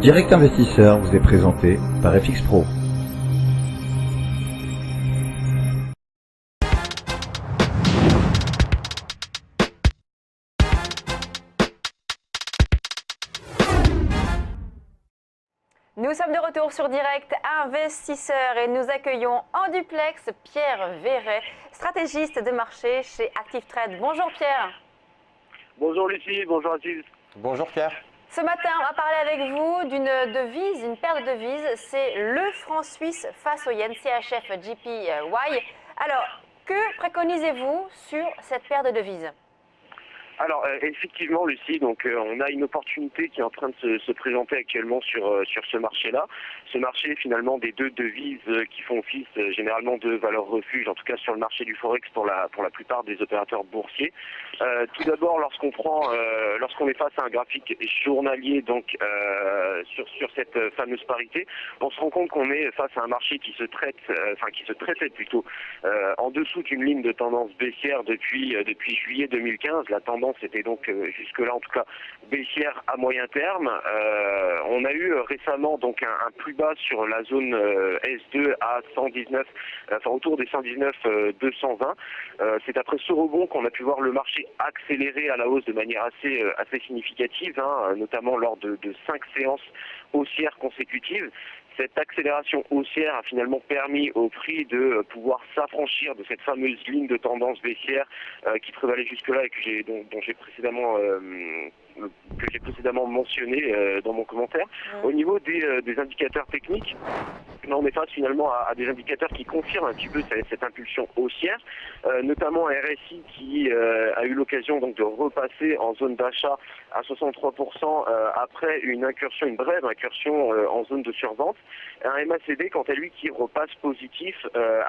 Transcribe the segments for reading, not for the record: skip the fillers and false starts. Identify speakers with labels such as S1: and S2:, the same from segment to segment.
S1: Direct Investisseur vous est présenté par FX Pro.
S2: Nous sommes de retour sur Direct Investisseur et nous accueillons en duplex Pierre Verret, stratégiste de marché chez Active Trade. Bonjour Pierre.
S3: Bonjour Lucie, bonjour à tous.
S4: Bonjour Pierre.
S2: Ce matin, on va parler avec vous d'une devise, une paire de devises, c'est le franc suisse face au yen CHF JPY. Alors, que préconisez-vous sur cette paire de devises ?
S3: Alors effectivement Lucie, donc on a une opportunité qui est en train de se présenter actuellement sur ce marché-là. Ce marché finalement des deux devises qui font office généralement de valeur refuge, en tout cas sur le marché du forex pour la plupart des opérateurs boursiers. Tout d'abord lorsqu'on est face à un graphique journalier donc sur cette fameuse parité, on se rend compte qu'on est face à un marché qui se traitait plutôt en dessous d'une ligne de tendance baissière depuis juillet 2015. La tendance était donc jusque-là en tout cas baissière à moyen terme. On a eu récemment donc un plus bas sur la zone S2 à 119, enfin autour des 119 220. C'est après ce rebond qu'on a pu voir le marché accélérer à la hausse de manière assez significative, notamment lors de 5 séances haussières consécutives. Cette accélération haussière a finalement permis au prix de pouvoir s'affranchir de cette fameuse ligne de tendance baissière qui prévalait jusque-là et dont j'ai précédemment mentionné dans mon commentaire. Au niveau des indicateurs techniques, on est face finalement à des indicateurs qui confirment un petit peu cette impulsion haussière, notamment un RSI qui a eu l'occasion donc de repasser en zone d'achat à 63% après une brève incursion en zone de survente. Un MACD quant à lui qui repasse positif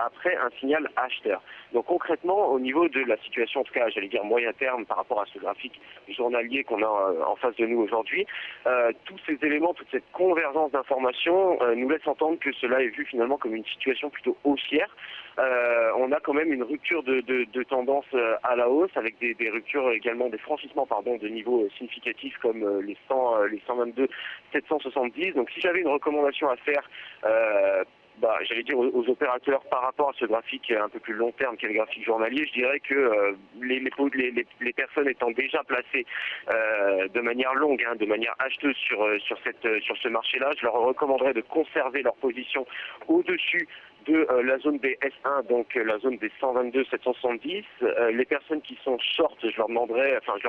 S3: après un signal acheteur. Donc concrètement au niveau de la situation, en tout cas j'allais dire moyen terme par rapport à ce graphique journalier qu'on a en face de nous aujourd'hui, tous ces éléments, toute cette convergence d'informations nous laisse entendre que cela est vu finalement comme une situation plutôt haussière. On a quand même une rupture de tendance à la hausse avec des ruptures également, des franchissements de niveaux significatifs comme les 122 770. Donc si j'avais une recommandation à faire j'allais dire aux opérateurs par rapport à ce graphique un peu plus long terme qu'est le graphique journalier, je dirais que les personnes étant déjà placées de manière longue, de manière acheteuse sur ce marché-là, je leur recommanderais de conserver leur position au-dessus de la zone des S1, donc la zone des 122 770. Les personnes qui sont short, je leur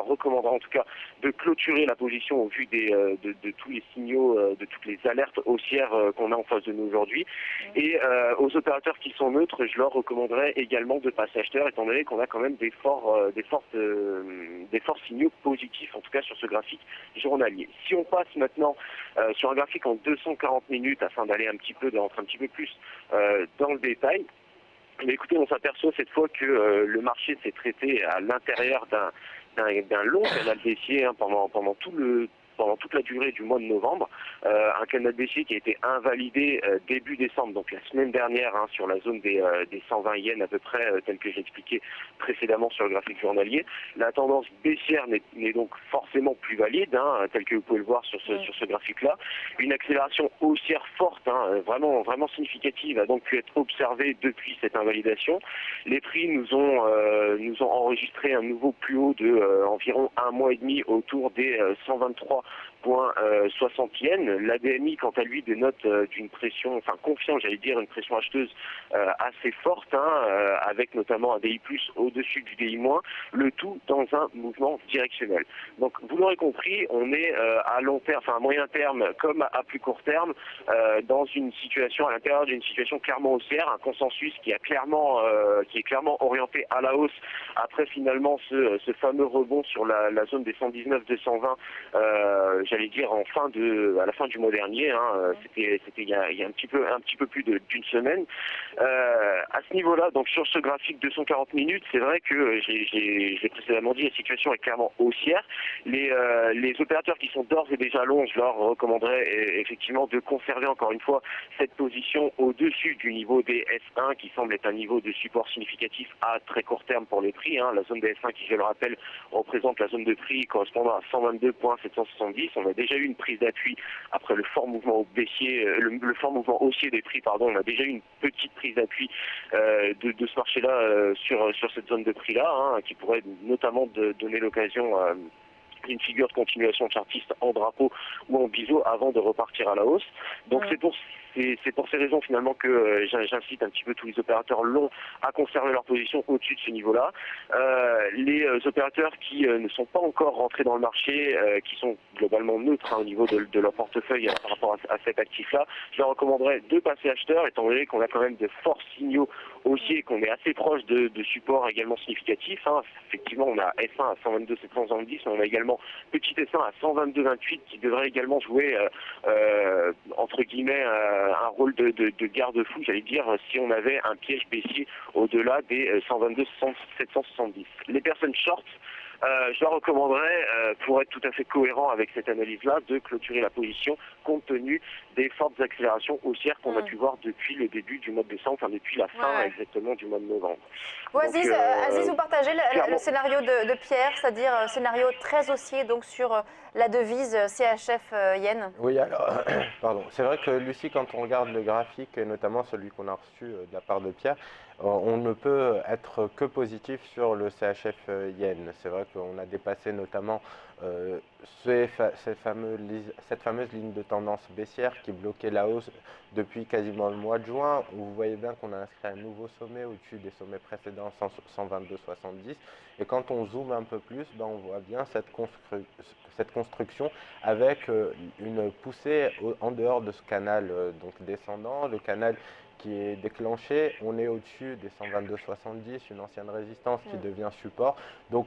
S3: recommanderais en tout cas de clôturer la position au vu de tous les signaux, de toutes les alertes haussières qu'on a en face de nous aujourd'hui. Et aux opérateurs qui sont neutres, je leur recommanderais également de passer acheteur, étant donné qu'on a quand même des forts signaux positifs, en tout cas sur ce graphique journalier. Si on passe maintenant sur un graphique en 240 minutes, afin d'aller d'entrer un petit peu plus dans le détail, mais écoutez, on s'aperçoit cette fois que le marché s'est traité à l'intérieur d'un long canal baissier pendant toute la durée du mois de novembre, un canal baissier qui a été invalidé début décembre, donc la semaine dernière, sur la zone des 120 yens à peu près, tel que j'ai expliqué précédemment sur le graphique journalier. La tendance baissière n'est donc forcément plus valide, tel que vous pouvez le voir sur ce graphique-là. Une accélération haussière forte, vraiment significative, a donc pu être observée depuis cette invalidation. Les prix nous ont enregistré un nouveau plus haut de environ un mois et demi autour des 123,60 yens. L'ADMI, quant à lui, dénote d'une pression, confirme, une pression acheteuse assez forte, avec notamment un DI+, au-dessus du DI-, le tout dans un mouvement directionnel. Donc, vous l'aurez compris, on est à long terme, à moyen terme, comme à plus court terme, dans une situation, à l'intérieur d'une situation clairement haussière, un consensus qui est clairement orienté à la hausse après finalement ce fameux rebond sur la zone des 119-220, à la fin du mois dernier, c'était il y a un petit peu plus d'une semaine. À ce niveau-là, donc sur ce graphique 240 minutes, c'est vrai que j'ai précédemment dit, la situation est clairement haussière. Les opérateurs qui sont d'ores et déjà longs, je leur recommanderais effectivement de conserver encore une fois cette position au-dessus du niveau des S1 qui semble être un niveau de support significatif à très court terme pour les prix. La zone des S1 qui, je le rappelle, représente la zone de prix correspondant à 122,770. On a déjà eu une prise d'appui après le fort mouvement baissier, le fort mouvement haussier des prix, pardon. On a déjà eu une petite prise d'appui de ce marché-là sur cette zone de prix-là, hein, qui pourrait notamment donner l'occasion d'une figure de continuation chartiste en drapeau ou en biseau avant de repartir à la hausse. Donc c'est pour ces raisons finalement que j'incite un petit peu tous les opérateurs longs à conserver leur position au-dessus de ce niveau-là. Les opérateurs qui ne sont pas encore rentrés dans le marché, qui sont globalement neutres au niveau de leur portefeuille par rapport à cet actif-là, je leur recommanderais de passer acheteur, étant donné qu'on a quand même de forts signaux haussiers, qu'on est assez proche de supports également significatifs. Hein. Effectivement, on a S1 à 122 770, mais on a également petit S1 à 122,28 qui devrait également jouer entre guillemets un rôle de garde-fou, j'allais dire, si on avait un piège baissier au-delà des 122 770. Les personnes short, je leur recommanderais, pour être tout à fait cohérent avec cette analyse-là, de clôturer la position compte tenu des fortes accélérations haussières qu'on a pu voir depuis le début du mois de décembre, enfin depuis la fin exactement du mois de novembre.
S2: Bon, Aziz, vous partagez le scénario de Pierre, c'est-à-dire un scénario très haussier donc sur la devise CHF Yen.
S4: Oui, alors, pardon. C'est vrai que Lucie, quand on regarde le graphique, et notamment celui qu'on a reçu de la part de Pierre, on ne peut être que positif sur le CHF Yen. C'est vrai qu'on a dépassé notamment cette fameuse ligne de tendance baissière qui bloquait la hausse depuis quasiment le mois de juin, où vous voyez bien qu'on a inscrit un nouveau sommet au-dessus des sommets précédents, 122,70. Et quand on zoome un peu plus, ben on voit bien cette construction avec une poussée en dehors de ce canal donc descendant, le canal qui est déclenché, on est au-dessus des 122,70, une ancienne résistance qui devient support. Donc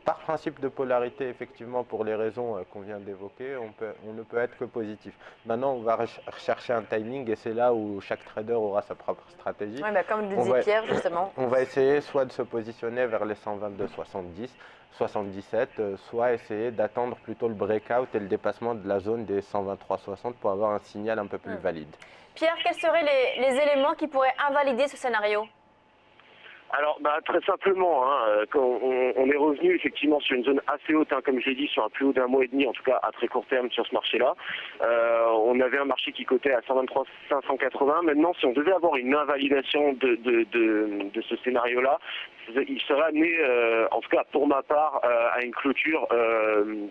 S4: par principe de polarité, effectivement, pour les raisons qu'on vient d'évoquer, on ne peut être que positif. Maintenant, on va rechercher un timing et c'est là où chaque trader aura sa propre stratégie.
S2: Oui, bah comme le dit Pierre, justement.
S4: On va essayer soit de se positionner vers les 122,70, 77, soit essayer d'attendre plutôt le breakout et le dépassement de la zone des 123,60 pour avoir un signal un peu plus valide.
S2: Pierre, quels seraient les éléments qui pourraient invalider ce scénario ?
S3: Alors, très simplement, hein, quand on est revenu effectivement sur une zone assez haute, hein, comme je l'ai dit, sur un plus haut d'un mois et demi, en tout cas à très court terme sur ce marché-là. On avait un marché qui cotait à 123 580. Maintenant, si on devait avoir une invalidation de ce scénario-là, il serait amené, en tout cas pour ma part, à une clôture,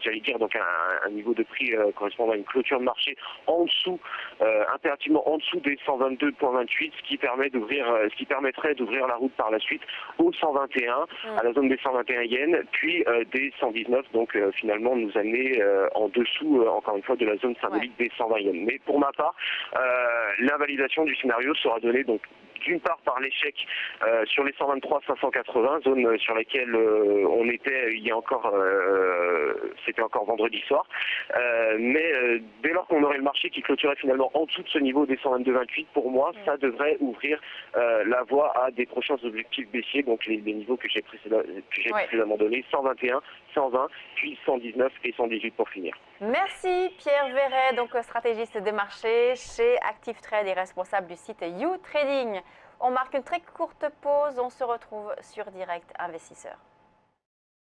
S3: j'allais dire donc un niveau de prix correspondant à une clôture de marché en dessous, impérativement en dessous des 122,28, ce qui permettrait d'ouvrir la route par la suite au 121, à la zone des 121 yens, puis des 119, donc finalement nous amener en dessous, encore une fois, de la zone symbolique des 120 yens. Mais pour ma part, l'invalidation du scénario sera donnée donc d'une part par l'échec sur les 123 580, zone sur laquelle on était il y a encore, c'était encore vendredi soir, mais dès lors qu'on aurait le marché qui clôturait finalement en dessous de ce niveau des 122,28, pour moi ça devrait ouvrir la voie à des prochains objectifs baissiers, donc les niveaux que j'ai précédemment donnés, 121, 120, puis 119 et 118 pour finir.
S2: Merci Pierre Verret, donc stratégiste des marchés chez Active Trade et responsable du site You Trading. On marque une très courte pause, on se retrouve sur Direct Investisseur.